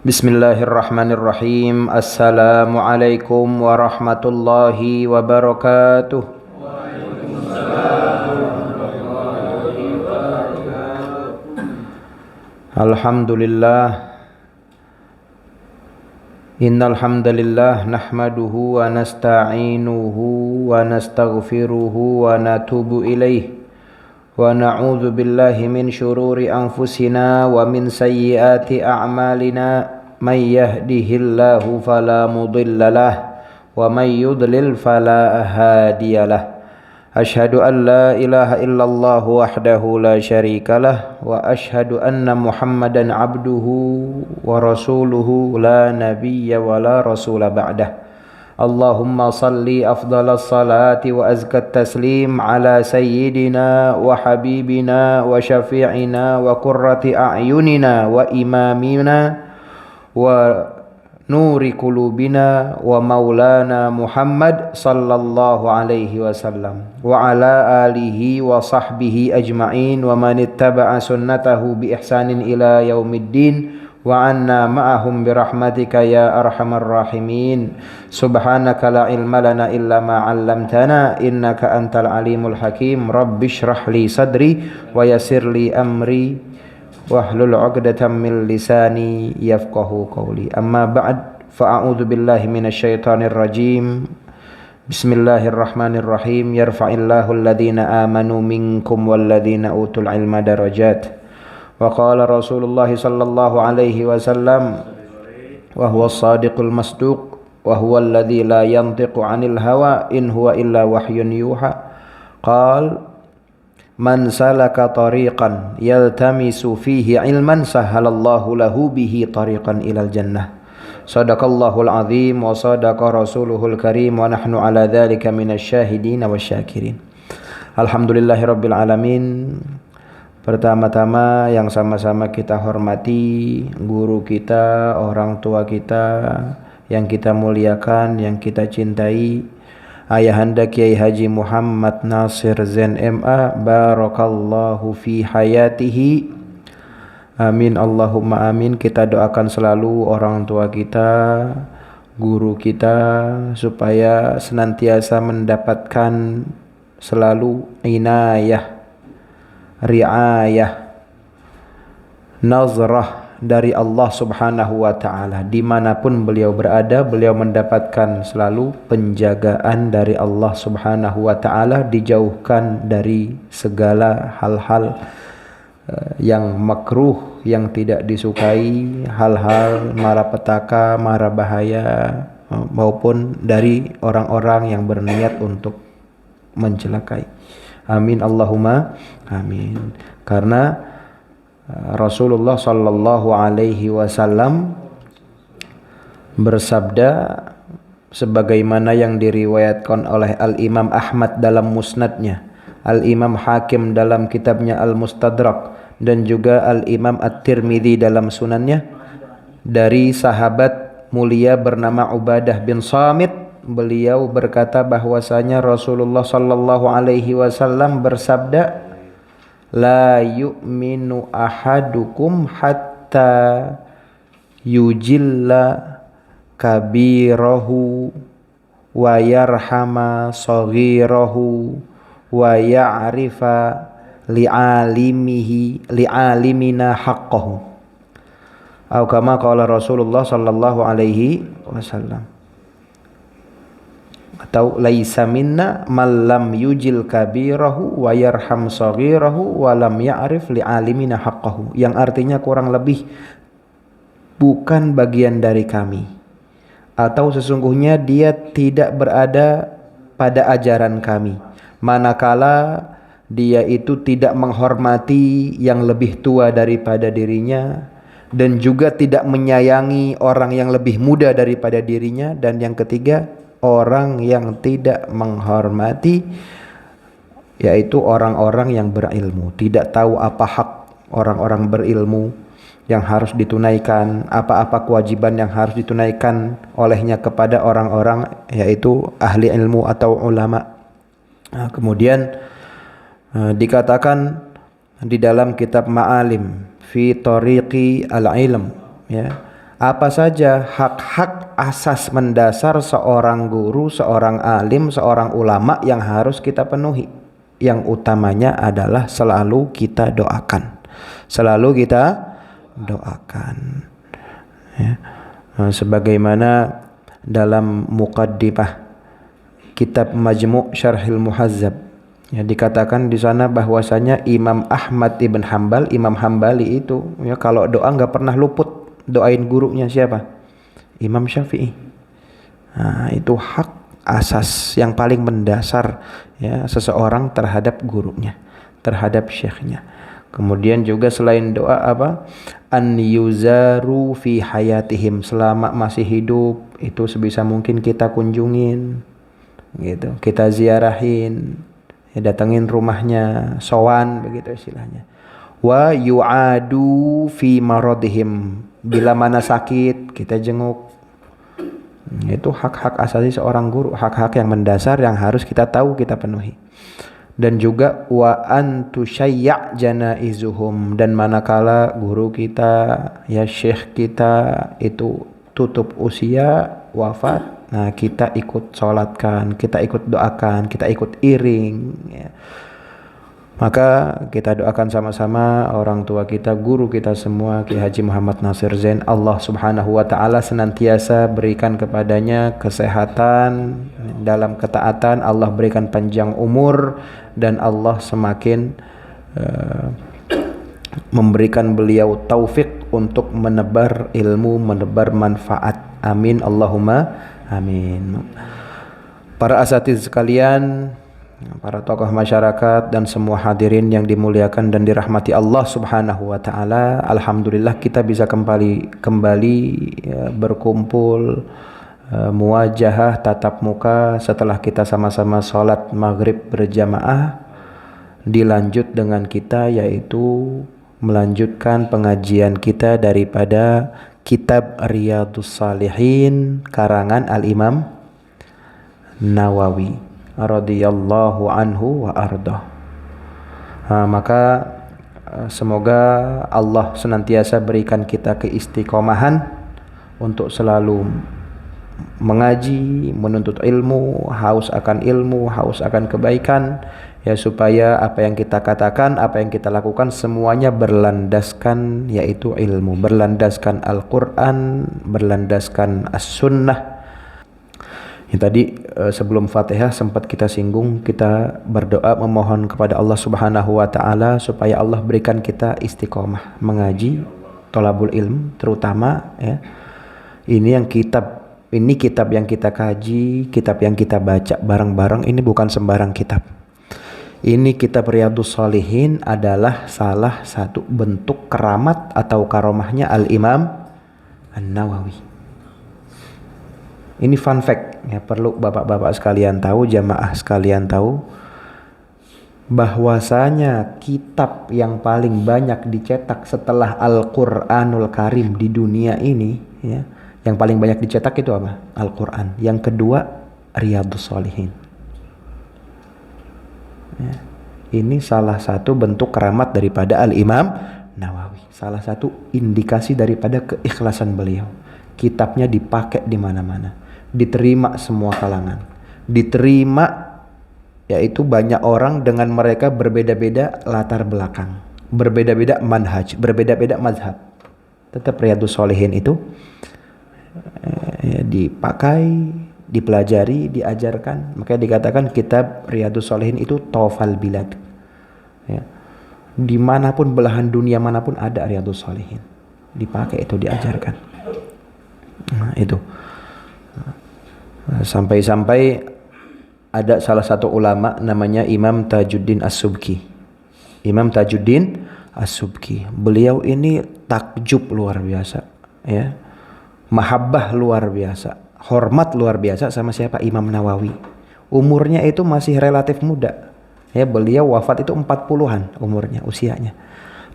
Bismillahirrahmanirrahim. Assalamualaikum warahmatullahi wabarakatuh. Alhamdulillah. Innal hamdalillah nahmaduhu wa nasta'inuhu wa nastaghfiruhu wa natubu ilaih. Wa na'udzu billahi min syururi anfusina wa min sayyiati a'malina. May yahdihillahu fala mudhillalah wa may yudlil fala hadiyalah. Asyhadu an la ilaha illallah wahdahu la syarikalah wa asyhadu anna Muhammadan abduhu wa rasuluhu la nabiyya wa la rasula ba'dah. Allahumma salli afdalas salati wa azkat taslim ala sayyidina wa habibina wa syafi'ina wa qurrati a'yunina wa imamina wa nuri qulubina wa maulana Muhammad sallallahu alaihi wasallam wa ala alihi wa sahbihi ajma'in wa man ittaba'a sunnatahu bi ihsanin ila yaumiddin wa anna ma'ahum bi rahmatika ya arhamar rahimin. Subhanaka la ilma lana illa ma 'allamtana innaka antal alimul hakim. Rabbishrah li sadri wa yassir li amri wahlul 'uqdatam min lisani yafqahu qawli. Amma ba'd, fa'a'udzu billahi minasyaitonir rajim. Bismillahirrahmanirrahim. Yarfa'illahu alladhina amanu minkum walladhina utul ilma darajat. Wa qala Rasulullah sallallahu alaihi wasallam wa huwa as-sadiqul masduq wa huwa alladhi la yantiqu 'anil hawa in huwa illa wahyun yuha. Qala man salaka tariqan yaltamisu fihi ilman sahalallahu lahu bihi tariqan ilal jannah. Sadaqallahul azim wa sadaqa rasuluhul karim wa nahnu ala dhalika minasyahidin wasyakirin. Alhamdulillahirabbil alamin. Pertama-tama yang sama-sama kita hormati guru kita, orang tua kita yang kita muliakan, yang kita cintai, Ayahanda Kiai Haji Muhammad Nasir Zain MA, barakallahu fi hayatihi. Amin Allahumma amin. Kita doakan selalu orang tua kita, guru kita, supaya senantiasa mendapatkan selalu inayah, riayah, nazrah dari Allah subhanahu wa ta'ala. Dimanapun beliau berada, beliau mendapatkan selalu penjagaan dari Allah subhanahu wa ta'ala, dijauhkan dari segala hal-hal yang makruh, yang tidak disukai, hal-hal malapetaka, mara bahaya, maupun dari orang-orang yang berniat untuk mencelakai. Amin Allahumma amin. Karena Rasulullah sallallahu alaihi wasallam bersabda sebagaimana yang diriwayatkan oleh Al-Imam Ahmad dalam musnadnya, Al-Imam Hakim dalam kitabnya Al-Mustadrak, dan juga Al-Imam At-Tirmidzi dalam sunannya, dari sahabat mulia bernama Ubadah bin Samit. Beliau berkata bahwasanya Rasulullah sallallahu alaihi wasallam bersabda, la yu'minu ahadukum hatta yujilla kabirahu wa yarhama saghirahu wa ya'rifa li'alimina haqqahu. Atau kama qala Rasulullah sallallahu alaihi wasallam. Atau laisa minna man lam yujil kabirahu wa yarham saghirahu wa lam ya'rif li'alimina haqqahu. Yang artinya kurang lebih, bukan bagian dari kami, atau sesungguhnya dia tidak berada pada ajaran kami, manakala dia itu tidak menghormati yang lebih tua daripada dirinya, dan juga tidak menyayangi orang yang lebih muda daripada dirinya, dan yang ketiga, orang yang tidak menghormati, yaitu orang-orang yang berilmu, tidak tahu apa hak orang-orang berilmu yang harus ditunaikan, apa-apa kewajiban yang harus ditunaikan olehnya kepada orang-orang, yaitu ahli ilmu atau ulama. Nah, kemudian dikatakan di dalam kitab Ma'alim fi Tariqi al-Ilm, ya, Apa saja hak-hak asas mendasar seorang guru, seorang alim, seorang ulama yang harus kita penuhi? Yang utamanya adalah selalu kita doakan. Selalu kita doakan. Ya. Sebagaimana dalam muqaddimah kitab Majmu' Syarhil Muhazzab, ya, dikatakan di sana bahwasanya Imam Ahmad ibn Hambal, Imam Hambali itu, ya, kalau doa nggak pernah luput doain gurunya siapa? Imam Syafi'i. Nah, itu hak asas yang paling mendasar, ya, seseorang terhadap gurunya, terhadap syekhnya. Kemudian juga selain doa apa? An yuzaru fi hayatihim, selama masih hidup itu sebisa mungkin kita kunjungin, gitu. Kita ziarahin, ya, datengin rumahnya, sowan begitu istilahnya. Wa yu'adu fi maradihim, bila mana sakit kita jenguk. Itu hak-hak asasi seorang guru, hak-hak yang mendasar yang harus kita tahu, kita penuhi. Dan juga wa antusyayya' janaizuhum, dan manakala guru kita, ya syekh kita itu tutup usia, wafat, nah kita ikut sholatkan, kita ikut doakan, kita ikut iring, ya. Maka kita doakan sama-sama orang tua kita, guru kita semua, Ki Haji Muhammad Nasir Zain. Allah Subhanahu wa taala senantiasa berikan kepadanya kesehatan dalam ketaatan, Allah berikan panjang umur, dan Allah semakin memberikan beliau taufik untuk menebar ilmu, menebar manfaat. Amin Allahumma amin. Para asatiz sekalian, para tokoh masyarakat, dan semua hadirin yang dimuliakan dan dirahmati Allah Subhanahu wa taala, alhamdulillah kita bisa kembali ya, berkumpul, muwajahah, tatap muka setelah kita sama-sama sholat maghrib berjamaah. Dilanjut dengan kita, yaitu melanjutkan pengajian kita daripada kitab Riyadhus Shalihin karangan Al-Imam Nawawi radhiyallahu anhu wa ardah. Maka semoga Allah senantiasa berikan kita keistiqomahan untuk selalu mengaji, menuntut ilmu, haus akan ilmu, haus akan kebaikan, ya, supaya apa yang kita katakan, apa yang kita lakukan semuanya berlandaskan yaitu ilmu, berlandaskan Al-Quran, berlandaskan As-Sunnah. Yang tadi sebelum Fatihah sempat kita singgung, kita berdoa memohon kepada Allah Subhanahu wa taala supaya Allah berikan kita istiqomah mengaji, thalabul ilm terutama, ya. Ini kitab yang kita kaji, kitab yang kita baca bareng-bareng, ini bukan sembarang kitab. Ini kitab Riyadhus Shalihin adalah salah satu bentuk keramat atau karomahnya Al-Imam An-Nawawi. Ini fun fact, ya, perlu bapak-bapak sekalian tahu, jamaah sekalian tahu, bahwasanya kitab yang paling banyak dicetak setelah Al-Qur'anul Karim di dunia ini, ya, yang paling banyak dicetak itu apa? Al-Quran. Yang kedua Riyadhus Shalihin. Ya. Ini salah satu bentuk keramat daripada Al-Imam Nawawi. Salah satu indikasi daripada keikhlasan beliau. Kitabnya dipakai di mana-mana, diterima semua kalangan, diterima, yaitu banyak orang dengan mereka berbeda-beda latar belakang, berbeda-beda manhaj, berbeda-beda mazhab. Tetap Riyadhus Shalihin itu dipakai, dipelajari, diajarkan. Makanya dikatakan kitab Riyadhus Shalihin itu tawfal bilad, ya. Dimanapun belahan dunia manapun ada Riyadhus Shalihin, dipakai itu, diajarkan. Nah, itu sampai-sampai ada salah satu ulama namanya Imam Tajuddin As-Subki. Imam Tajuddin As-Subki, beliau ini takjub luar biasa, ya. Mahabbah luar biasa, hormat luar biasa sama siapa? Imam Nawawi. Umurnya itu masih relatif muda, ya, beliau wafat itu 40-an umurnya, usianya.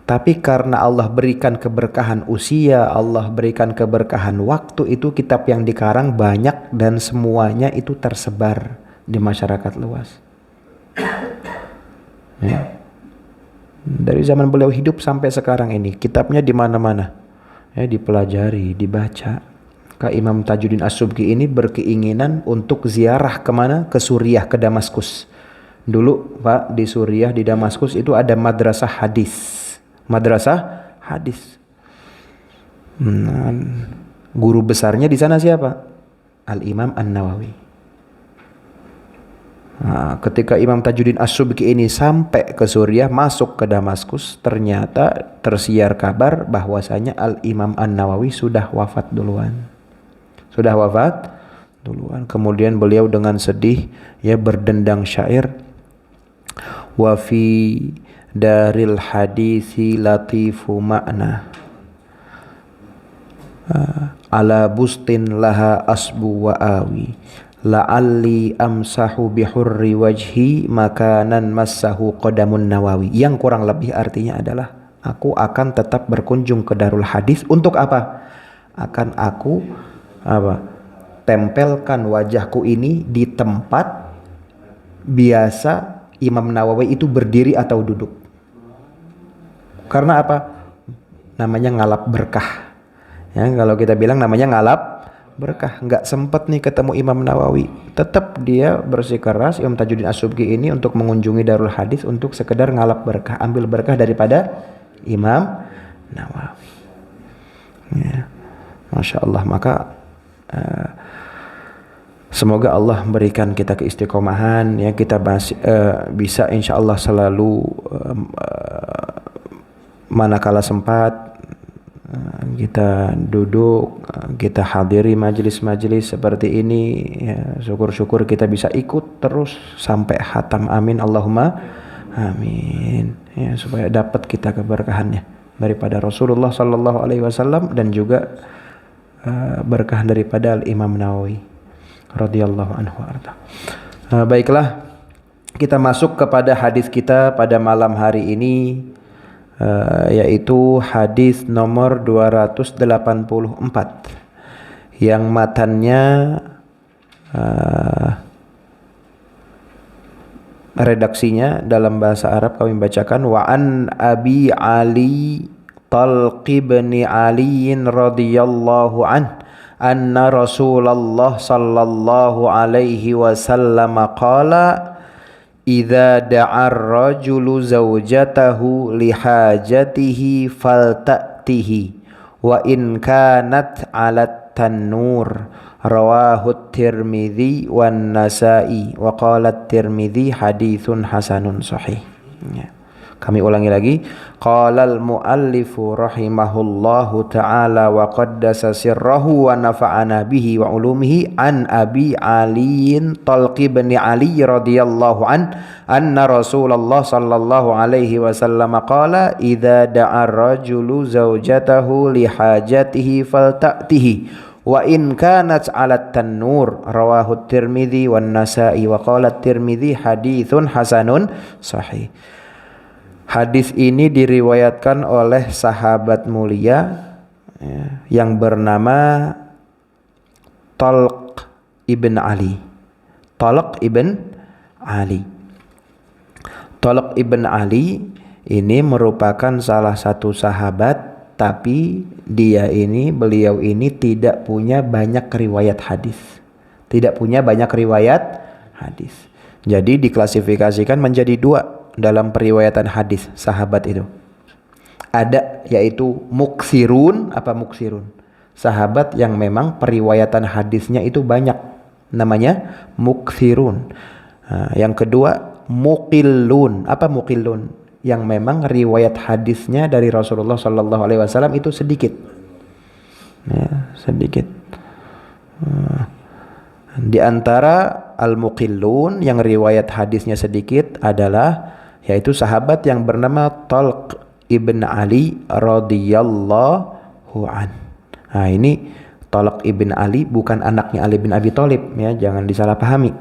Tapi karena Allah berikan keberkahan usia, Allah berikan keberkahan waktu, itu kitab yang dikarang banyak dan semuanya itu tersebar di masyarakat luas, ya. Dari zaman beliau hidup sampai sekarang ini kitabnya di mana-mana, dipelajari, dibaca. Kak Imam Tajuddin As-Subki ini berkeinginan untuk ziarah kemana? Ke Suriah, ke Damaskus. Dulu Pak, di Suriah, di Damaskus itu ada madrasah hadis. Madrasah hadis. Guru besarnya di sana siapa? Al-Imam An-Nawawi. Nah, ketika Imam Tajuddin As-Subki ini sampai ke Suriah, masuk ke Damaskus, ternyata tersiar kabar bahwasanya Al-Imam An-Nawawi sudah wafat duluan. Kemudian beliau dengan sedih berdendang syair, wa fi daril hadisi latifu makna ala bustin laha asbu wa awi la'alli amsahu bihurri wajhi makanan massahu qadamun Nawawi. Yang kurang lebih artinya adalah, aku akan tetap berkunjung ke Darul Hadis untuk apa? Akan aku tempelkan wajahku ini di tempat biasa Imam Nawawi itu berdiri atau duduk. Karena apa? Namanya ngalap berkah. Kalau kita bilang namanya ngalap berkah. Nggak sempat nih ketemu Imam Nawawi, tetap dia bersikeras Imam Tajuddin As-Subki ini untuk mengunjungi Darul Hadis untuk sekedar ngalap berkah, ambil berkah daripada Imam Nawawi. Masya Allah. Maka semoga Allah berikan kita keistiqomahan, kita bisa insya Allah selalu manakala sempat kita duduk, kita hadiri majelis-majelis seperti ini, syukur-syukur kita bisa ikut terus sampai khatam. Amin Allahumma amin. Supaya dapat kita keberkahannya daripada Rasulullah sallallahu alaihi wasallam dan juga berkah daripada Al-Imam Nawawi radhiyallahu anhu arda. Baiklah, kita masuk kepada hadis kita pada malam hari ini, yaitu hadis nomor 284 yang matannya redaksinya dalam bahasa Arab kami bacakan, wa an Abi Ali Talq bin Ali radhiyallahu anna Rasulullah sallallahu alaihi wasallam qala idza da'a ar-rajulu zawjatahu li hajatihi falta'tihi wa in kanat 'ala tan-nur. Rawahu at-Tirmidzi wan Nasa'i wa qala at-Tirmidzi haditsun hasanun sahih. Kami ulangi lagi. Qala al-muallifu rahimahullahu ta'ala wa qaddasa sirrahu wa nafa'ana bihi wa ulumihi an Abi Aliin Talq bin Ali radhiyallahu anna Rasulullah sallallahu alaihi wasallam qala idza da'a ar-rajulu zawjatahu li hajatihi falta'tihi wa in kanat 'ala tan-nur. Rawahu at-Tirmidzi wan Nasa'i wa qala at-Tirmidzi haditsun hasanun sahih. Hadis ini diriwayatkan oleh sahabat mulia yang bernama Talq ibn Ali. Talq ibn Ali. Talq ibn Ali ini merupakan salah satu sahabat, tapi beliau ini tidak punya banyak riwayat hadis. Jadi diklasifikasikan menjadi dua dalam periwayatan hadis sahabat itu. Ada yaitu muksirun. Apa muksirun? Sahabat yang memang periwayatan hadisnya itu banyak, namanya muksirun. Yang kedua muqillun. Apa muqillun? Yang memang riwayat hadisnya dari Rasulullah sallallahu alaihi wasallam itu sedikit. Sedikit. Di antara al-muqillun yang riwayat hadisnya sedikit adalah yaitu sahabat yang bernama Talq ibn Ali radhiyallahu an. Nah, ini Talq ibn Ali bukan anaknya Ali bin Abi Thalib, jangan disalahpahami.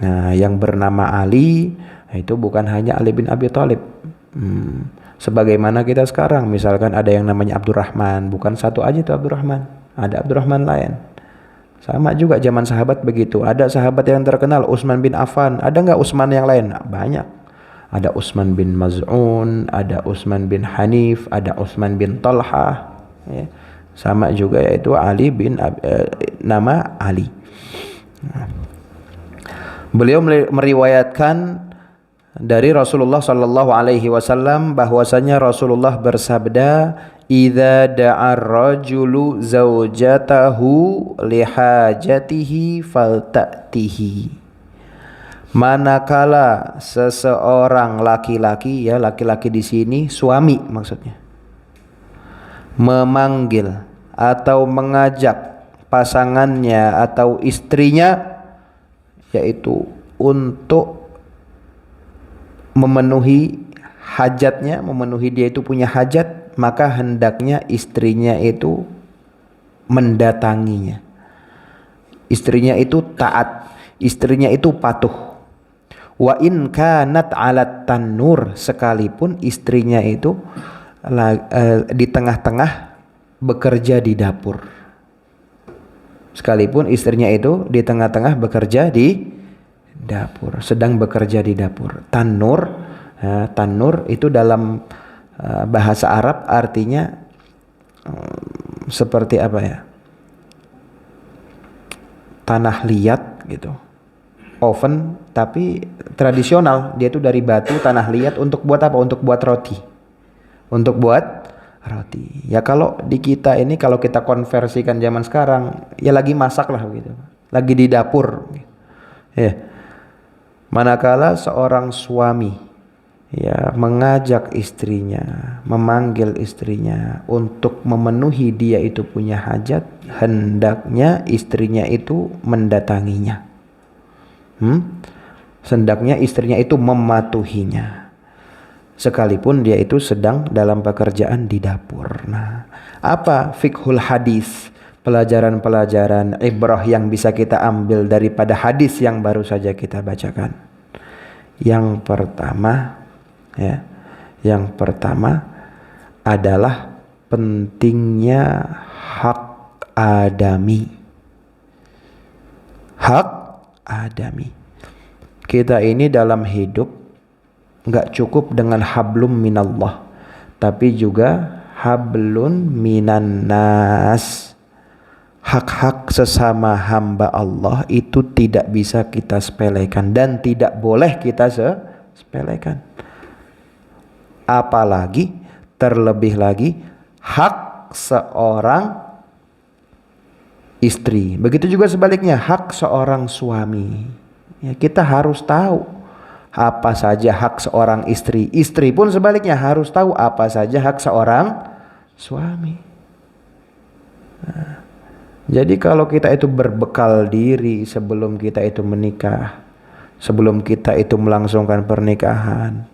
Nah, yang bernama Ali itu bukan hanya Ali bin Abi Thalib. Sebagaimana kita sekarang, misalkan ada yang namanya Abdurrahman, bukan satu aja itu Abdurrahman, ada Abdurrahman lain. Sama juga zaman sahabat begitu. Ada sahabat yang terkenal Utsman bin Affan, ada nggak Utsman yang lain? Banyak. Ada Utsman bin Maz'un, ada Utsman bin Hanif, ada Utsman bin Talha. Sama juga yaitu Ali nama Ali. Beliau meriwayatkan dari Rasulullah sallallahu alaihi wasallam bahwasanya Rasulullah bersabda, "Idza da'a ar-rajulu zaujatahu lihajatihi falta'tihi." Manakala seseorang laki-laki, ya laki-laki di sini suami maksudnya, memanggil atau mengajak pasangannya atau istrinya, yaitu untuk memenuhi hajatnya, memenuhi dia itu punya hajat, maka hendaknya istrinya itu mendatanginya. Istrinya itu taat, istrinya itu patuh. Wa in kanat 'alat tanur, sekalipun istrinya itu di tengah-tengah bekerja di dapur. Sekalipun istrinya itu di tengah-tengah bekerja di dapur, sedang bekerja di dapur. Tanur, tanur itu dalam bahasa Arab artinya seperti apa ya? Tanah liat gitu. Oven tapi tradisional, dia itu dari batu, tanah liat. Untuk buat apa? Untuk buat roti. Untuk buat roti. Ya kalau di kita ini, kalau kita konversikan zaman sekarang, ya lagi masak lah gitu. Lagi di dapur. Ya. Manakala seorang suami ya mengajak istrinya, memanggil istrinya untuk memenuhi dia itu punya hajat, hendaknya istrinya itu mendatanginya. Hendaknya istrinya itu mematuhinya, sekalipun dia itu sedang dalam pekerjaan di dapur. Nah, apa fiqhul hadis? Pelajaran-pelajaran ibrah yang bisa kita ambil daripada hadis yang baru saja kita bacakan. Yang pertama adalah pentingnya hak adami. Hak adami. Kita ini dalam hidup nggak cukup dengan hablum minallah, tapi juga hablun minan nas. Hak-hak sesama hamba Allah itu tidak bisa kita sepelekan dan tidak boleh kita sepelekan. Apalagi terlebih lagi hak seorang istri. Begitu juga sebaliknya hak seorang suami. Ya, kita harus tahu apa saja hak seorang istri. Istri pun sebaliknya harus tahu apa saja hak seorang suami. Nah, jadi kalau kita itu berbekal diri sebelum kita itu menikah, sebelum kita itu melangsungkan pernikahan,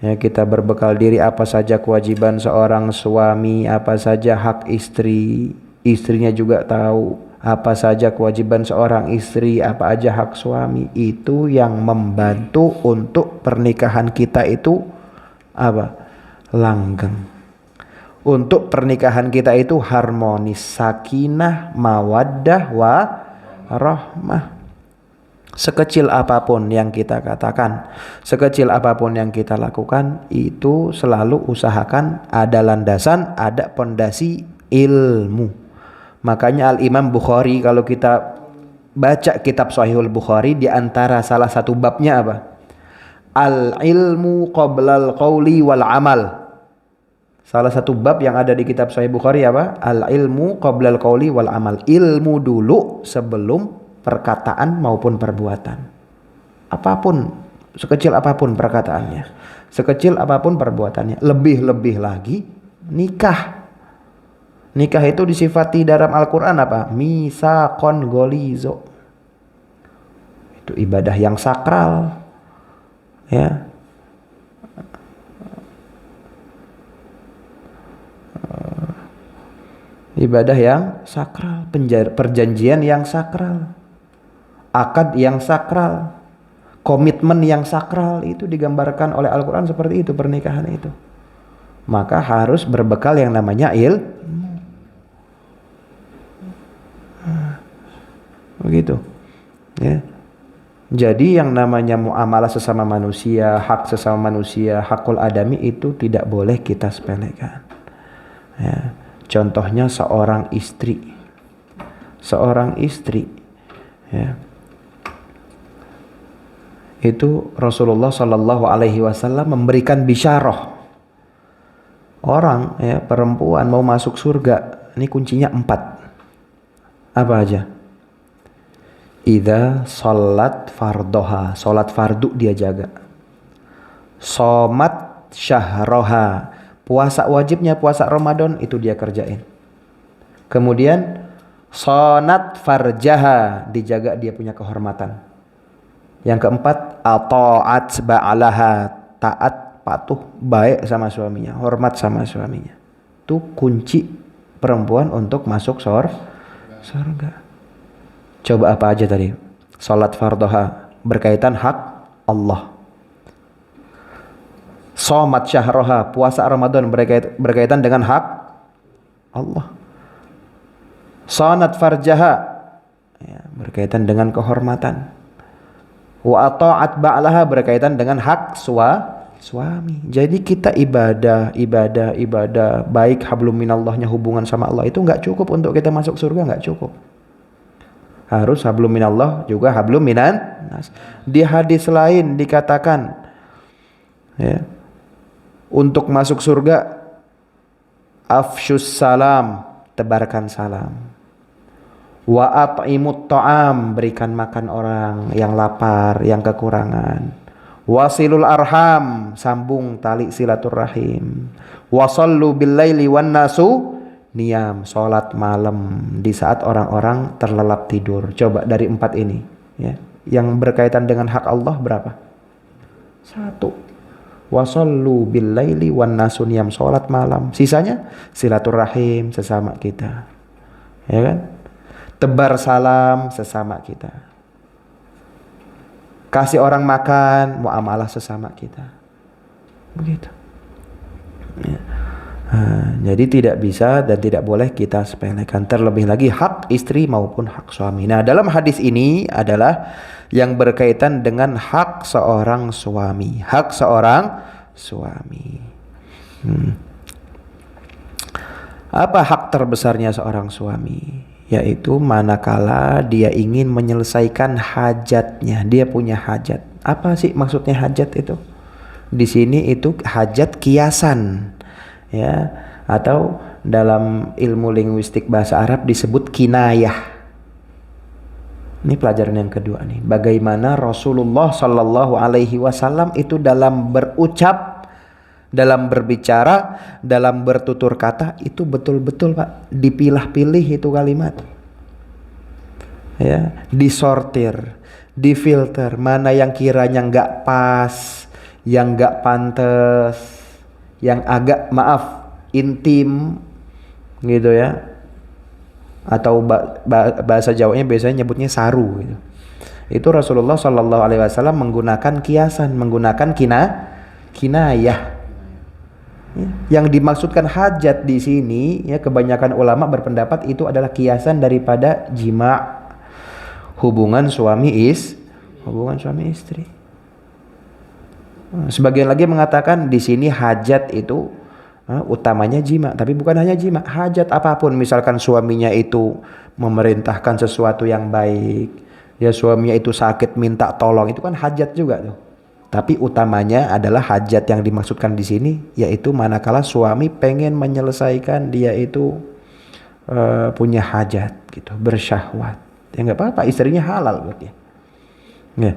ya kita berbekal diri apa saja kewajiban seorang suami, apa saja hak istri, istrinya juga tahu apa saja kewajiban seorang istri, apa aja hak suami, itu yang membantu untuk pernikahan kita itu apa? Langgeng. Untuk pernikahan kita itu harmonis, sakinah, mawaddah, warahmah. Sekecil apapun yang kita katakan, sekecil apapun yang kita lakukan, itu selalu usahakan ada landasan, ada pondasi ilmu. Makanya Al-Imam Bukhari, kalau kita baca kitab Sahihul Bukhari, di antara salah satu babnya apa? Al-ilmu qoblal qawli wal amal. Salah satu bab yang ada di kitab Sahih Bukhari apa? Al-ilmu qoblal qawli wal amal. Ilmu dulu sebelum perkataan maupun perbuatan. Apapun, sekecil apapun perkataannya, sekecil apapun perbuatannya. Lebih-lebih lagi nikah. Nikah itu disifati dalam Al-Quran apa? Misaqon golizo. Itu ibadah yang sakral. Ya. Ibadah yang sakral, perjanjian yang sakral, akad yang sakral, komitmen yang sakral, itu digambarkan oleh Al-Quran seperti itu pernikahan itu. Maka harus berbekal yang namanya ilmu. Begitu. Ya. Jadi yang namanya muamalah sesama manusia, hak sesama manusia, hakul adami itu tidak boleh kita sepelekan. Ya. Contohnya seorang istri. Seorang istri, ya, itu Rasulullah Shallallahu Alaihi Wasallam memberikan bisyarah orang, ya, perempuan mau masuk surga. Ini kuncinya 4. Apa aja? Idza sholat fardoha, sholat fardu dia jaga. Somat syahroha, puasa wajibnya puasa Ramadan itu dia kerjain. Kemudian sonat farjaha, dijaga dia punya kehormatan. Yang keempat, ata'at ba'alaha, taat, patuh, baik sama suaminya, hormat sama suaminya. Itu kunci perempuan untuk masuk surga. Coba apa aja tadi? Salat fardoha, berkaitan hak Allah. Somat syahroha, puasa Ramadan, berkaitan dengan hak Allah. Sonat farjaha, ya, berkaitan dengan kehormatan. Wa ta'at ba'laha, berkaitan dengan hak suami. Jadi kita ibadah baik hablum minallahnya, hubungan sama Allah itu nggak cukup untuk kita masuk surga, nggak cukup. Harus hablum minallah juga hablum minan nas. Di hadis lain dikatakan, ya, untuk masuk surga afsyus salam, tebarkan salam. Wa at'imut ta'am, berikan makan orang yang lapar, yang kekurangan. Wasilul arham, sambung tali silaturahim. Wasallu bil laili wan nasu niyam, salat malam di saat orang-orang terlelap tidur. Coba dari 4 ini, ya, yang berkaitan dengan hak Allah berapa? 1. Wasallu bil laili wan nasu niyam, salat malam. Sisanya silaturahim sesama kita. Ya kan? Tebar salam sesama kita. Kasih orang makan, muamalah sesama kita. Begitu. Ya. Jadi tidak bisa dan tidak boleh kita sepelekan. Terlebih lagi hak istri maupun hak suami. Nah, dalam hadis ini adalah yang berkaitan dengan hak seorang suami. Hak seorang suami. Apa hak terbesarnya seorang suami? Yaitu manakala dia ingin menyelesaikan hajatnya, dia punya hajat. Apa sih maksudnya hajat itu? Di sini itu hajat kiasan, ya, atau dalam ilmu linguistik bahasa Arab disebut kinayah. Ini pelajaran yang kedua nih. Bagaimana Rasulullah Shallallahu Alaihi Wasallam itu dalam berucap, dalam berbicara, dalam bertutur kata itu betul-betul, Pak, dipilah-pilih itu kalimat, ya, disortir, difilter, mana yang kiranya nggak pas, yang nggak pantas, yang agak intim, gitu ya, atau bahasa Jawanya biasanya nyebutnya saru, gitu. Itu Rasulullah Shallallahu Alaihi Wasallam menggunakan kiasan, menggunakan kinayah. Yang dimaksudkan hajat di sini, ya, kebanyakan ulama berpendapat itu adalah kiasan daripada jima', hubungan suami istri. Sebagian lagi mengatakan di sini hajat itu utamanya jima', tapi bukan hanya jima', hajat apapun. Misalkan suaminya itu memerintahkan sesuatu yang baik, ya, suaminya itu sakit minta tolong, itu kan hajat juga tuh. Tapi utamanya adalah hajat yang dimaksudkan di sini, yaitu manakala suami pengen menyelesaikan dia itu punya hajat, gitu, bersyahwat. Ya nggak apa-apa, istrinya halal buat dia. Ya.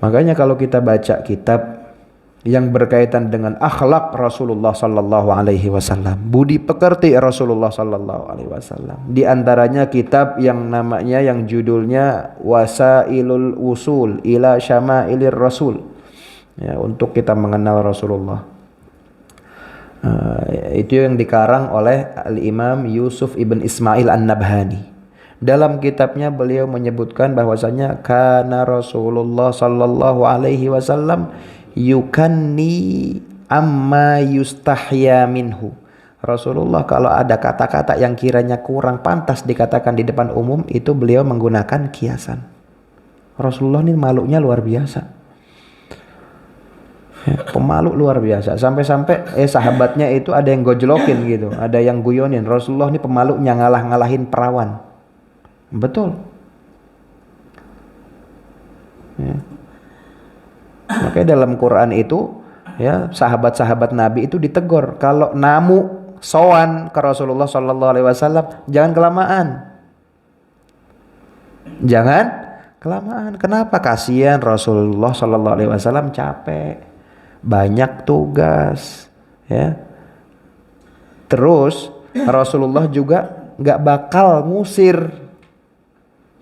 Makanya kalau kita baca kitab yang berkaitan dengan akhlak Rasulullah Sallallahu Alaihi Wasallam, budi pekerti Rasulullah Sallallahu Alaihi Wasallam, di antaranya kitab yang namanya, yang judulnya Wasailul Usul ila Syamailir Rasul, ya, untuk kita mengenal Rasulullah. Itu yang dikarang oleh Al-Imam Yusuf ibn Ismail An-Nabhani. Dalam kitabnya beliau menyebutkan bahwasanya kana Rasulullah Sallallahu Alaihi Wasallam yukanni amma yustahya minhu. Rasulullah kalau ada kata-kata yang kiranya kurang pantas dikatakan di depan umum, itu beliau menggunakan kiasan. Rasulullah ini malunya luar biasa. Ya, pemalu luar biasa. Sampai-sampai sahabatnya itu ada yang gojlokin gitu, ada yang guyonin. Rasulullah ini pemalunya, ngalahin perawan. Betul. Ya. Makanya dalam Quran itu ya sahabat-sahabat Nabi itu ditegur kalau namu sowan ke Rasulullah Shallallahu Alaihi Wasallam jangan kelamaan. Jangan kelamaan. Kenapa? Kasihan Rasulullah Shallallahu Alaihi Wasallam capek, banyak tugas, ya. Terus Rasulullah juga nggak bakal ngusir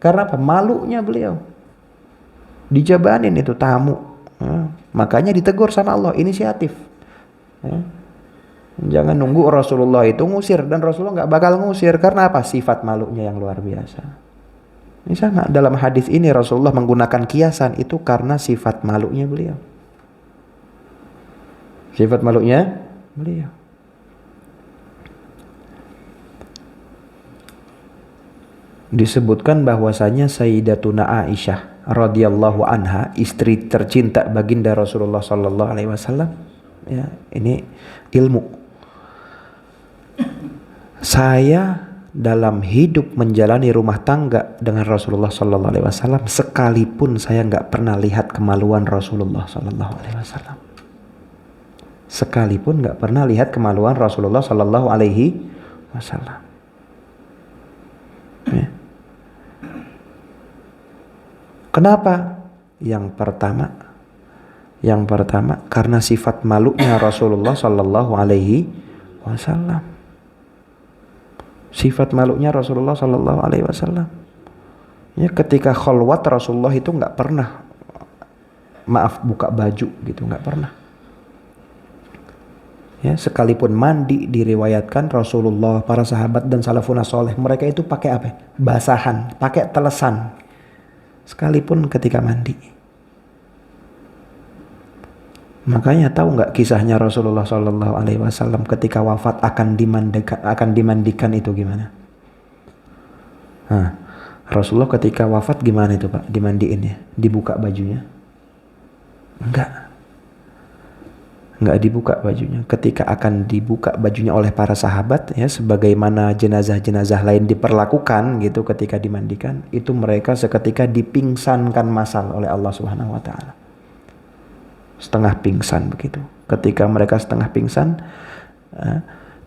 karena apa? Malunya beliau. Dijabanin itu tamu, ya. Makanya ditegur sama Allah, inisiatif. Ya. Jangan nunggu Rasulullah itu ngusir, dan Rasulullah nggak bakal ngusir karena apa? Sifat malunya yang luar biasa. Ini sama dalam hadis ini Rasulullah menggunakan kiasan itu karena sifat malunya beliau. Sifat malunya beliau. Disebutkan bahwasanya Sayyidatuna Aisyah radhiyallahu anha, istri tercinta baginda Rasulullah sallallahu alaihi wasallam, ya, ini ilmu. Saya dalam hidup menjalani rumah tangga dengan Rasulullah sallallahu alaihi wasallam, sekalipun saya nggak pernah lihat kemaluan Rasulullah sallallahu alaihi wasallam. Sekalipun nggak pernah lihat kemaluan Rasulullah sallallahu alaihi wasallam. Ya. Kenapa? Yang pertama karena sifat malunya Rasulullah sallallahu alaihi wasallam. Sifat malunya Rasulullah sallallahu alaihi wasallam. Ya, ketika khalwat Rasulullah itu nggak pernah buka baju gitu, nggak pernah. Ya, sekalipun mandi diriwayatkan Rasulullah, para sahabat dan salafun saleh, mereka itu pakai apa? Basahan, pakai telesan. Sekalipun ketika mandi. Makanya tahu nggak kisahnya Rasulullah Shallallahu Alaihi Wasallam ketika wafat akan dimandikan itu gimana? Nah, Rasulullah ketika wafat gimana itu Pak? Dimandiin ya? Dibuka bajunya? Enggak dibuka bajunya. Ketika akan dibuka bajunya oleh para sahabat, ya, sebagaimana jenazah-jenazah lain diperlakukan gitu ketika dimandikan, itu mereka seketika dipingsankan masal oleh Allah Subhanahu wa taala. Setengah pingsan begitu. Ketika mereka setengah pingsan,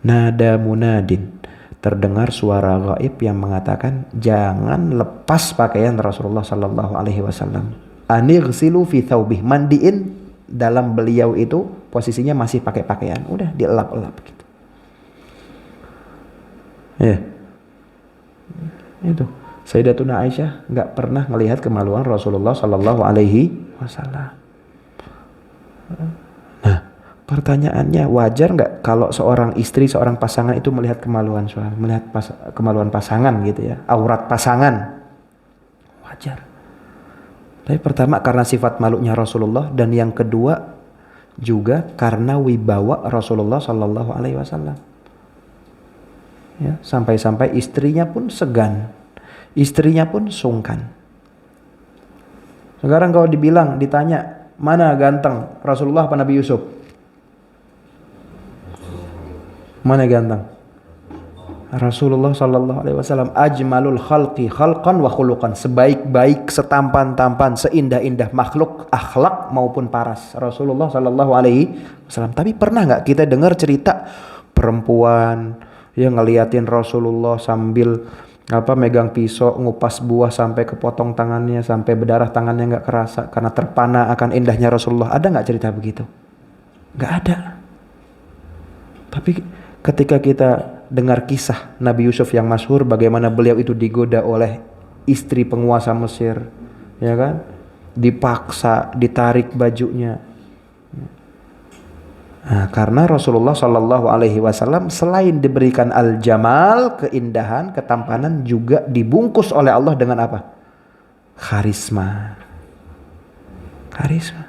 nada munadin, terdengar suara gaib yang mengatakan, jangan lepas pakaian Rasulullah sallallahu alaihi wasallam. Anirsilu fi thawbih, mandiin dalam beliau itu posisinya masih pakai pakaian, udah dielap-elap gitu. Ya. Itu Sayyidatuna Aisyah nggak pernah melihat kemaluan Rasulullah sallallahu alaihi wasallam. Nah, pertanyaannya, wajar nggak kalau seorang istri, seorang pasangan itu melihat kemaluan suami, melihat kemaluan pasangan gitu ya, aurat pasangan? Wajar. Tapi pertama karena sifat malunya Rasulullah, dan yang kedua juga karena wibawa Rasulullah Sallallahu Alaihi Wasallam. Ya, sampai-sampai istrinya pun segan, istrinya pun sungkan. Sekarang kalau ditanya mana ganteng, Rasulullah apa Nabi Yusuf? Mana ganteng? Rasulullah sallallahu alaihi wasallam, ajmalul khalqi khalqan wa khuluqan, sebaik-baik, setampan-tampan, seindah-indah makhluk akhlak maupun paras Rasulullah sallallahu alaihi wasallam. Tapi pernah nggak kita dengar cerita perempuan yang ngeliatin Rasulullah sambil megang pisau ngupas buah sampai kepotong tangannya, sampai berdarah tangannya nggak kerasa karena terpana akan indahnya Rasulullah? Ada nggak cerita begitu? Nggak ada. Tapi ketika kita dengar kisah Nabi Yusuf yang masyhur, bagaimana beliau itu digoda oleh istri penguasa Mesir, ya kan? Dipaksa, ditarik bajunya. Nah, karena Rasulullah Shallallahu Alaihi Wasallam selain diberikan al-jamal, keindahan, ketampanan, juga dibungkus oleh Allah dengan apa? Karisma. Karisma.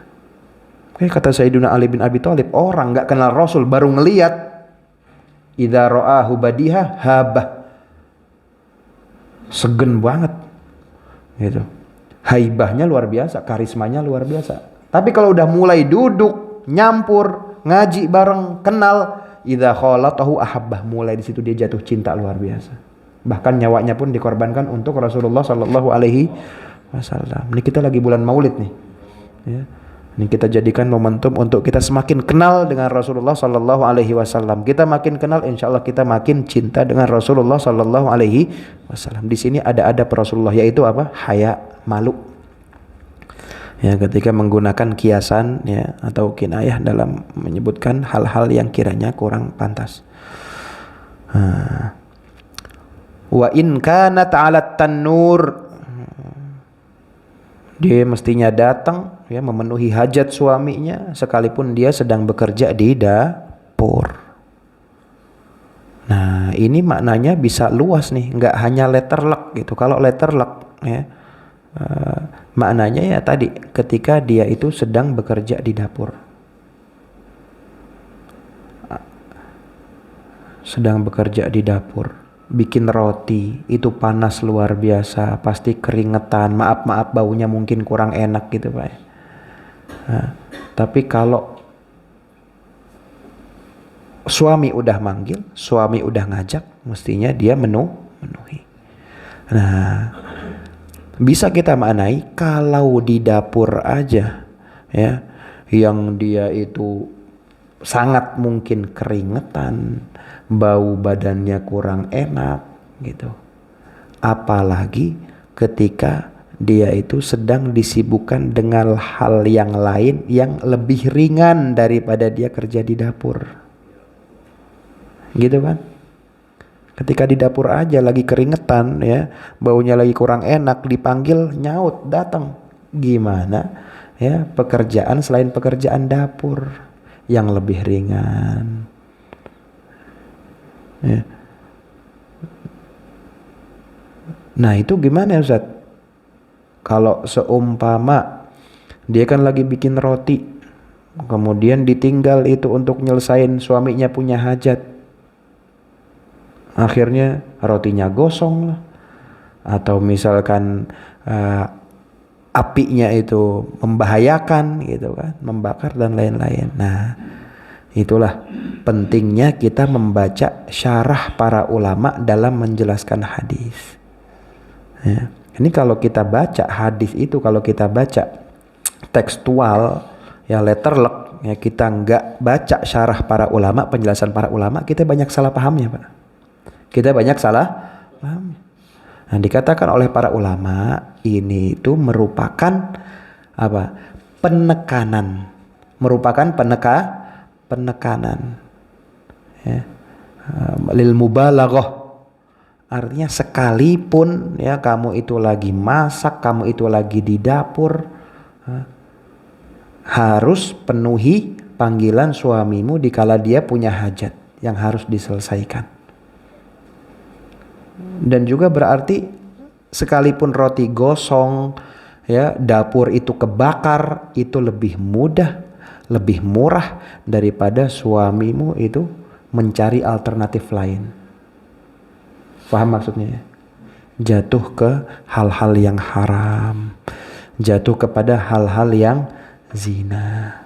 Oke, kata Sayyidina Ali bin Abi Thalib, orang nggak kenal Rasul baru ngelihat, idza ra'ahu badiha habah, segen banget gitu. Haibahnya luar biasa, karismanya luar biasa. Tapi kalau udah mulai duduk nyampur, ngaji bareng, kenal, idza khalatahu ahabbah, mulai di situ dia jatuh cinta luar biasa. Bahkan nyawanya pun dikorbankan untuk Rasulullah sallallahu alaihi wasallam. Ini kita lagi bulan Maulid nih. Ya. Ini kita jadikan momentum untuk kita semakin kenal dengan Rasulullah sallallahu alaihi wasallam. Kita makin kenal, insyaallah kita makin cinta dengan Rasulullah sallallahu alaihi wasallam. Di sini ada adab Rasulullah, yaitu apa? Haya, malu. Ya, ketika menggunakan kiasan ya atau kinayah dalam menyebutkan hal-hal yang kiranya kurang pantas. Wa in kanat 'alat tanur, dia mestinya datang ya memenuhi hajat suaminya sekalipun dia sedang bekerja di dapur. Nah, ini maknanya bisa luas nih, nggak hanya letterlek gitu. Kalau letterlek ya maknanya ya tadi ketika dia itu sedang bekerja di dapur. Sedang bekerja di dapur. Bikin roti, itu panas luar biasa, pasti keringetan, maaf baunya mungkin kurang enak gitu Pak. Nah, tapi kalau suami udah manggil, suami udah ngajak, mestinya dia menuhi. Nah, bisa kita maknai kalau di dapur aja ya, yang dia itu sangat mungkin keringetan, bau badannya kurang enak gitu. Apalagi ketika dia itu sedang disibukkan dengan hal yang lain yang lebih ringan daripada dia kerja di dapur. Gitu kan? Ketika di dapur aja lagi keringetan ya, baunya lagi kurang enak, dipanggil nyaut, datang. Gimana ya pekerjaan selain pekerjaan dapur yang lebih ringan? Ya. Nah itu gimana Ustaz? Kalau seumpama dia kan lagi bikin roti, kemudian ditinggal itu untuk nyelesain suaminya punya hajat, akhirnya rotinya gosong lah, atau misalkan apinya itu membahayakan gitu kan, membakar dan lain-lain. Nah itulah pentingnya kita membaca syarah para ulama dalam menjelaskan hadis. Ya. Ini kalau kita baca hadis itu, kalau kita baca tekstual, ya letterlek, ya kita nggak baca syarah para ulama, penjelasan para ulama, kita banyak salah pahamnya Pak. Kita banyak salah paham. Nah, dikatakan oleh para ulama ini itu merupakan apa? Penekanan, merupakan penekanan ya, lil mubalaghah, artinya sekalipun ya kamu itu lagi masak, kamu itu lagi di dapur, harus penuhi panggilan suamimu dikala dia punya hajat yang harus diselesaikan. Dan juga berarti sekalipun roti gosong ya, dapur itu kebakar, itu lebih mudah, lebih murah daripada suamimu itu mencari alternatif lain. Paham maksudnya ya? Jatuh ke hal-hal yang haram, jatuh kepada hal-hal yang zina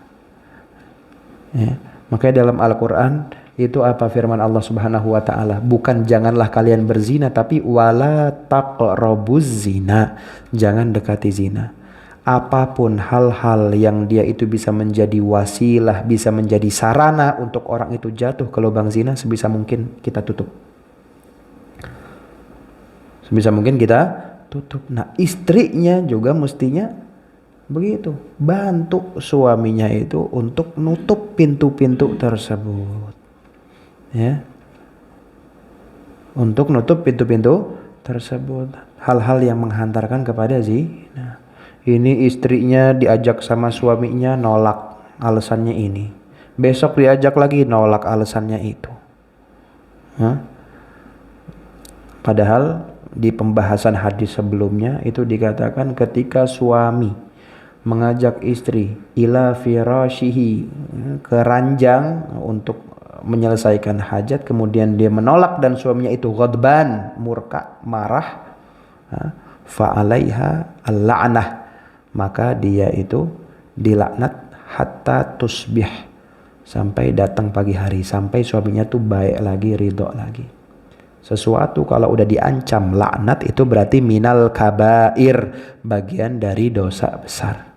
ya. Makanya dalam Al-Quran itu apa firman Allah Subhanahu wa ta'ala? Bukan janganlah kalian berzina, tapi wala taqrabuz zina, jangan dekati zina. Apapun hal-hal yang dia itu bisa menjadi wasilah, bisa menjadi sarana untuk orang itu jatuh ke lubang zina, sebisa mungkin kita tutup. Sebisa mungkin kita tutup. Nah, istrinya juga mestinya begitu. Bantu suaminya itu untuk nutup pintu-pintu tersebut. Ya. Untuk nutup pintu-pintu tersebut. Hal-hal yang menghantarkan kepada zina. Ini istrinya diajak sama suaminya, nolak, alasannya ini. Besok diajak lagi, nolak, alasannya itu. Padahal di pembahasan hadis sebelumnya itu dikatakan ketika suami mengajak istri ila firashihi, ke ranjang untuk menyelesaikan hajat, kemudian dia menolak dan suaminya itu ghadban, murka, marah, fa alaiha al-la'nah, maka dia itu dilaknat hatta tusbih, sampai datang pagi hari, sampai suaminya tuh baik lagi, ridho lagi. Sesuatu kalau udah diancam laknat itu berarti minal kabair, bagian dari dosa besar.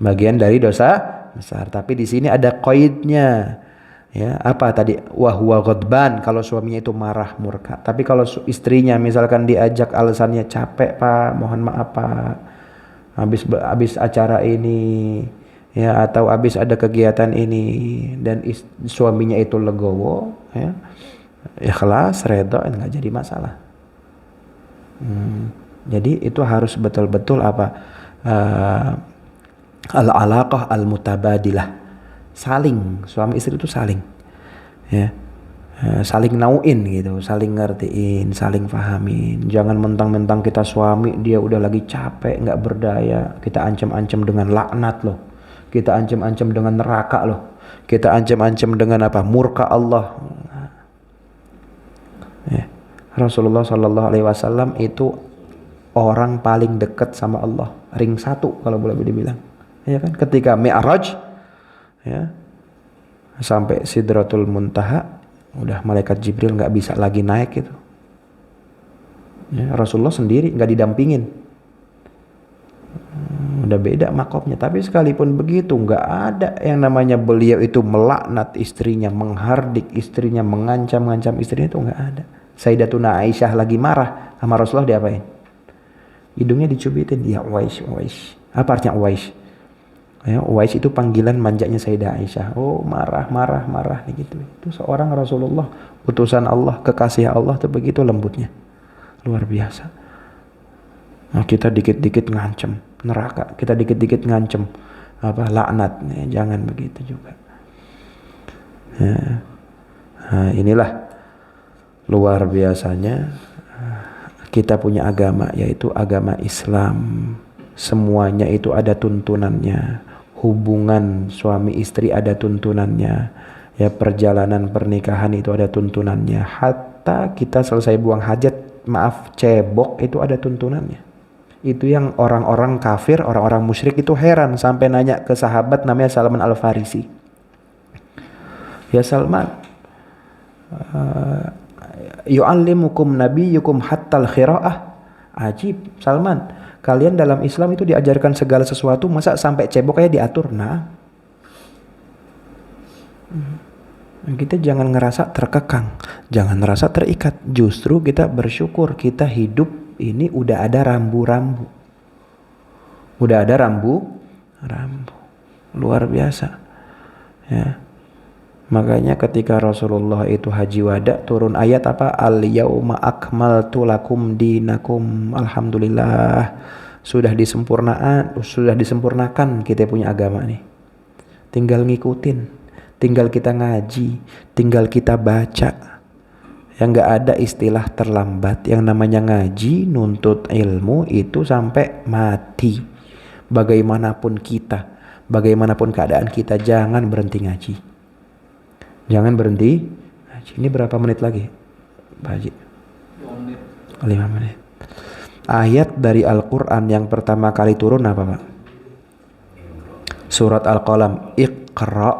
Bagian dari dosa besar. Tapi di sini ada qaidnya. Ya, apa tadi? Wa huwa ghadban, kalau suaminya itu marah, murka. Tapi kalau istrinya misalkan diajak alasannya capek, Pak, mohon maaf, Pak. Habis acara ini, ya, atau habis ada kegiatan ini, dan suaminya itu legowo, ya, ikhlas, redha, nggak jadi masalah. Jadi itu harus betul-betul apa, al-alaqah al-mutabadilah, saling, suami istri itu saling, ya, saling nauin gitu, saling ngertiin, saling fahamin. Jangan mentang-mentang kita suami, dia udah lagi capek, nggak berdaya, kita ancam-ancam dengan laknat loh, kita ancam-ancam dengan neraka loh, kita ancam-ancam dengan apa, murka Allah. Ya. Rasulullah Shallallahu Alaihi Wasallam itu orang paling dekat sama Allah, ring satu kalau boleh dibilang, ya kan? Ketika Mi'raj, ya, sampai Sidratul Muntaha, udah malaikat Jibril nggak bisa lagi naik itu. Ya, Rasulullah sendiri nggak didampingin, udah beda makomnya. Tapi sekalipun begitu, nggak ada yang namanya beliau itu melaknat istrinya, menghardik istrinya, mengancam-ngancam istrinya, itu nggak ada. Sayyidatuna Aisyah lagi marah sama Rasulullah, diapain? Hidungnya dicubitin. Ya Uwais, Uwais. Apa artinya Uwais? Ya, Uwais itu panggilan manjanya Sayyidah Aisyah. Oh, marah gitu. Itu seorang Rasulullah, utusan Allah, kekasih Allah, itu begitu lembutnya. Luar biasa. Nah, kita dikit-dikit ngancem neraka, kita dikit-dikit ngancem apa, laknat. Ya, jangan begitu juga. Ya. Nah, inilah luar biasanya kita punya agama, yaitu agama Islam. Semuanya itu ada tuntunannya. Hubungan suami istri ada tuntunannya. Ya, perjalanan pernikahan itu ada tuntunannya. Hatta kita selesai buang hajat, maaf, cebok, itu ada tuntunannya. Itu yang orang-orang kafir, orang-orang musyrik itu heran, sampai nanya ke sahabat namanya Salman Al-Farisi. Ya Salman, yu'allimukum nabiyyukum hattal khira'ah. Ajib, Salman, kalian dalam Islam itu diajarkan segala sesuatu, masa sampai cebok kayak diatur? Nah, kita jangan ngerasa terkekang, jangan ngerasa terikat. Justru kita bersyukur, kita hidup ini udah ada rambu-rambu, udah ada rambu-rambu, luar biasa, ya. Makanya ketika Rasulullah itu haji wada, turun ayat apa? Al-yauma akmaltu lakum dinakum. Alhamdulillah, sudah disempurnakan kita punya agama nih. Tinggal ngikutin, tinggal kita ngaji, tinggal kita baca. Yang gak ada istilah terlambat. Yang namanya ngaji, nuntut ilmu itu sampai mati. Bagaimanapun kita, bagaimanapun keadaan kita, jangan berhenti ngaji. Jangan berhenti. Ini berapa menit lagi, Pak Haji? 5 menit. Ayat dari Al-Quran yang pertama kali turun apa, Pak? Surat Al-Qalam. Iqra.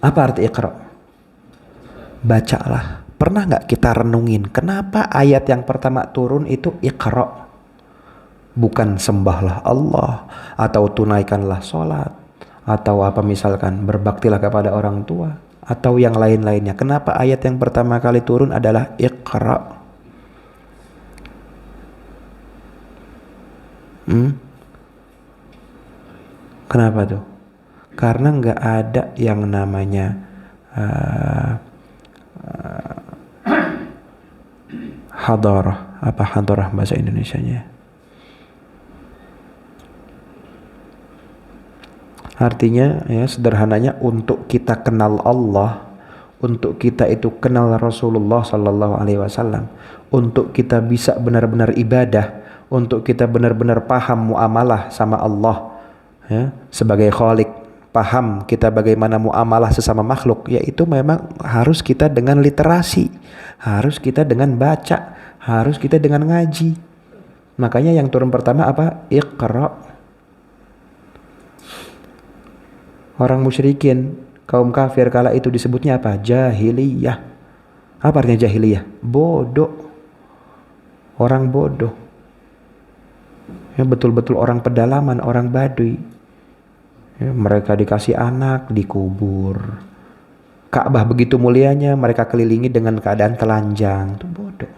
Apa arti Iqra? Bacalah. Pernah gak kita renungin kenapa ayat yang pertama turun itu Iqra? Bukan sembahlah Allah, atau tunaikanlah sholat, atau apa misalkan berbaktilah kepada orang tua, atau yang lain-lainnya. Kenapa ayat yang pertama kali turun adalah Iqra? Kenapa tuh? Karena nggak ada yang namanya hadarah. Apa hadarah bahasa Indonesianya? Artinya, ya, sederhananya, untuk kita kenal Allah, untuk kita itu kenal Rasulullah Sallallahu Alaihi Wasallam, untuk kita bisa benar-benar ibadah, untuk kita benar-benar paham muamalah sama Allah, ya, sebagai Khalik, paham kita bagaimana muamalah sesama makhluk, yaitu memang harus kita dengan literasi, harus kita dengan baca, harus kita dengan ngaji. Makanya yang turun pertama apa? Iqra. Orang musyrikin, kaum kafir kala itu disebutnya apa? Jahiliyah. Apa artinya jahiliyah? Bodoh. Orang bodoh. Ya, betul-betul orang pedalaman, orang Baduy. Ya, mereka dikasih anak, dikubur. Ka'bah begitu mulianya, mereka kelilingi dengan keadaan telanjang. Itu bodoh.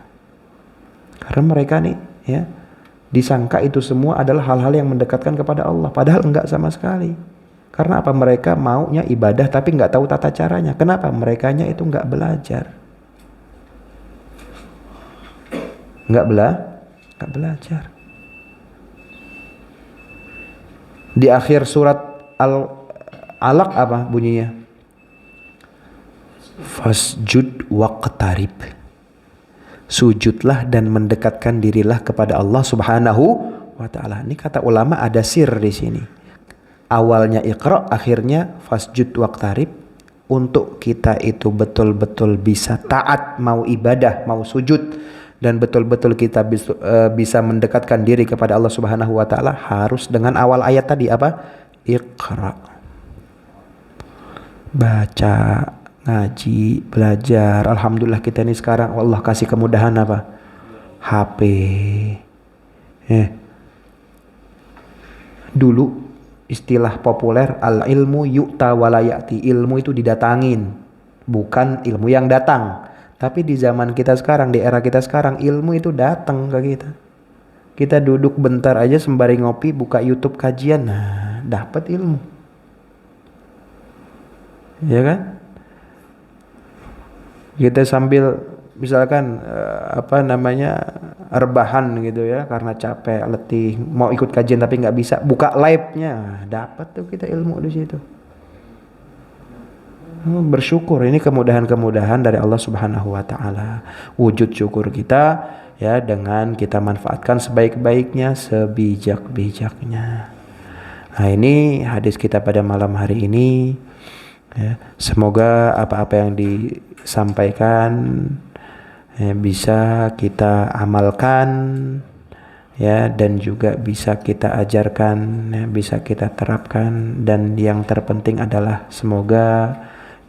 Karena mereka nih, ya, disangka itu semua adalah hal-hal yang mendekatkan kepada Allah. Padahal enggak sama sekali. Karena apa? Mereka maunya ibadah tapi enggak tahu tata caranya. Kenapa? Merekanya itu enggak belajar. Enggak belajar. Di akhir surat Al-Alaq apa bunyinya? Fasjud waqtarib. Sujudlah dan mendekatkan dirilah kepada Allah Subhanahu wa taala. Ini kata ulama ada sir di sini. Awalnya Iqra, akhirnya fasjud waqtarib, untuk kita itu betul-betul bisa taat, mau ibadah, mau sujud, dan betul-betul kita bisa mendekatkan diri kepada Allah Subhanahu wa taala, harus dengan awal ayat tadi apa? Iqra. Baca, ngaji, belajar. Alhamdulillah kita ini sekarang Allah kasih kemudahan apa? HP. Dulu istilah populer al-ilmu yu'ta wala ya'ti. Ilmu itu didatangin, bukan ilmu yang datang. Tapi di zaman kita sekarang, di era kita sekarang, ilmu itu datang ke kita. Kita duduk bentar aja sembari ngopi, buka YouTube kajian, nah dapat ilmu. Ya kan? Kita sambil misalkan rebahan gitu ya, karena capek, letih, mau ikut kajian tapi nggak bisa, buka live-nya, dapat tuh kita ilmu di situ. Bersyukur, ini kemudahan-kemudahan dari Allah Subhanahu wa taala. Wujud syukur kita ya dengan kita manfaatkan sebaik-baiknya, sebijak-bijaknya. Nah, ini hadis kita pada malam hari ini ya. Semoga apa-apa yang disampaikan ya, bisa kita amalkan ya, dan juga bisa kita ajarkan ya, bisa kita terapkan, dan yang terpenting adalah semoga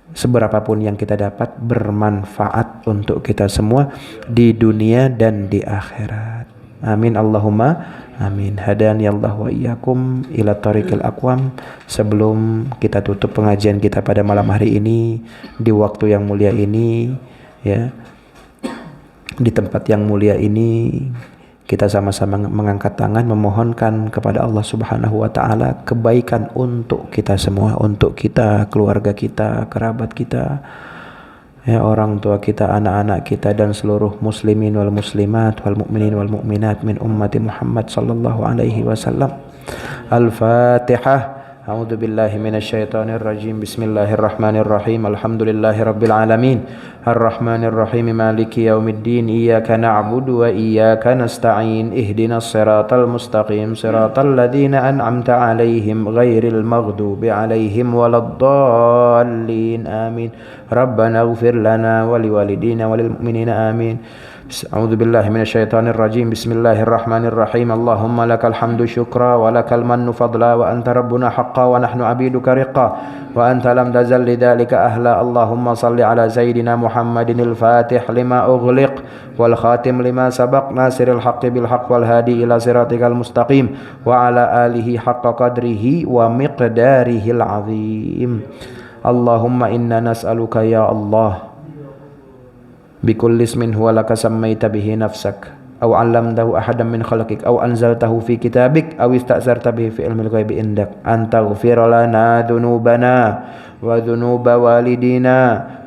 seberapapun yang kita dapat bermanfaat untuk kita semua di dunia dan di akhirat. Amin Allahumma amin. Hadani Allah wa iyyakum ila thariqil aqwam. Sebelum kita tutup pengajian kita pada malam hari ini, di waktu yang mulia ini ya, di tempat yang mulia ini, kita sama-sama mengangkat tangan memohonkan kepada Allah Subhanahu wa taala kebaikan untuk kita semua, untuk kita, keluarga kita, kerabat kita, ya, orang tua kita, anak-anak kita, dan seluruh muslimin wal muslimat wal mu'minin wal mu'minat min ummati Muhammad sallallahu alaihi wasallam. Al-Fatihah. A'udzu billahi minasyaitonir rajim. Bismillahirrahmanirrahim. Alhamdulillahi rabbil alamin. Arrahmanir rahim. Maliki yaumiddin. Iyyaka na'budu wa iyyaka nasta'in. Ihdinas siratal mustaqim. Siratal ladzina an'amta 'alaihim ghairil maghdubi 'alaihim waladdallin. Amin. Rabbana ighfir lana wa liwalidina walil mu'minina. Amin. A'udzu billahi minasyaitonir rajim. Bismillahirrahmanirrahim. Allahumma lakal hamdu syukra wa lakal mannu fadla wa anta rabbuna haqqan wa nahnu 'abiduka riqqa wa anta lam tazal lidzalika ahla. Allahumma salli ala sayyidina Muhammadinil fatih lima ughliq wal khatim lima sabaq nasiril haqqi bil haqq wal hadi ila siratikal mustaqim wa ala alihi haqqa qadrihi wa miqdarihil azim. Allahumma inna nas'aluka ya Allah bikulli ismin huwa laka sammaita bihi nafsak aw 'allamtahu ahadan min khalqik aw anzaltahu fi kitabik aw ista'sarta bihi fi ilmil ghaibi indak an taghfir lana dhunubana wa dhunuba walidina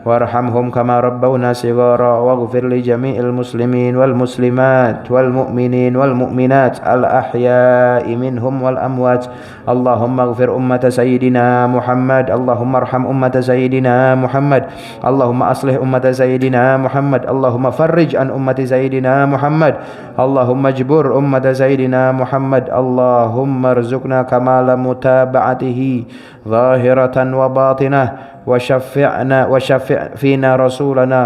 warhamhum kama rabbawna shighara waghfir li jami'il muslimin wal muslimat wal mu'minin wal mu'minat al ahya'i minhum wal amwat. Allahumma ighfir ummata sayyidina Muhammad. Allahumma arham ummata sayyidina Muhammad. Allahumma aslih ummata sayyidina Muhammad. Allahumma farrij an ummati sayyidina Muhammad. Allahumma jbur ummata sayyidina Muhammad. Allahumma arzuqna kamala mutaba'atihi zahiratan wa batinah وشفع فينا رسولنا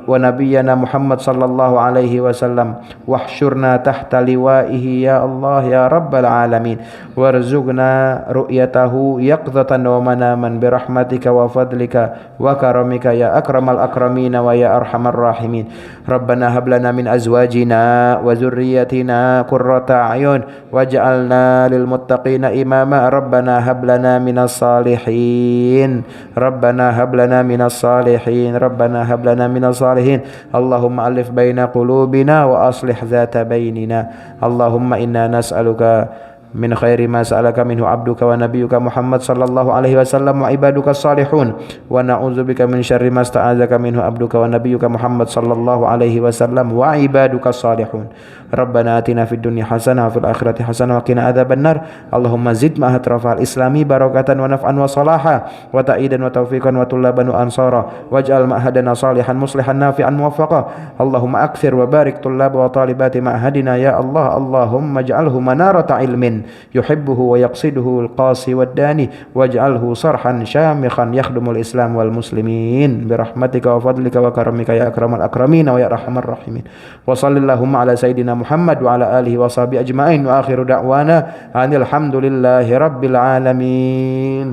ونبينا محمد صلى الله عليه وسلم واحشرنا تحت لوائه يا الله يا رب العالمين وارزقنا رؤيته يقظة ومناما برحمتك وفضلك وكرمك يا أكرم الأكرمين ويا أرحم الراحمين ربنا هب لنا من أزواجنا وذريتنا قرة أعين واجعلنا للمتقين إماما ربنا هب لنا من الصالحين ربنا هب لنا من الصالحين ربنا هب لنا من الصالحين اللهم ألف بين قلوبنا وأصلح ذات بيننا اللهم إنا نسألك من خير ما سألك منه عبدك ونبيك محمد صلى الله عليه وسلم وعبادك الصالحون ونعوذ بك من شر ما استعاذك منه عبدك ونبيك محمد صلى الله عليه وسلم وعبادك الصالحون ربنا آتنا في الدنيا حسنة وفي الآخرة حسنة وقنا عذاب النار اللهم زد ما أطراف الإسلام بركة ونفعا وصلاحا وتأييدا وتوفيقا وطلابا وأنصارا واجعل معهدنا صالحا مصلحا نافعا موفقا اللهم أكثر وبارك طلاب وطالبات معهدنا يا الله اللهم اجعله منارة علم يحبه ويقصده القاصي والداني واجعله صرحا شامخا يخدم الإسلام والمسلمين برحمتك وفضلك وكرمك يا أكرم الأكرمين ويا أرحم الراحمين وصل اللهم على سيدنا محمد وعلى آله وصحبه أجمعين وآخر دعوانا أن الحمد لله رب العالمين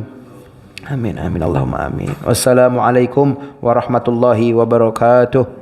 آمين آمين اللهم آمين والسلام عليكم ورحمة الله وبركاته.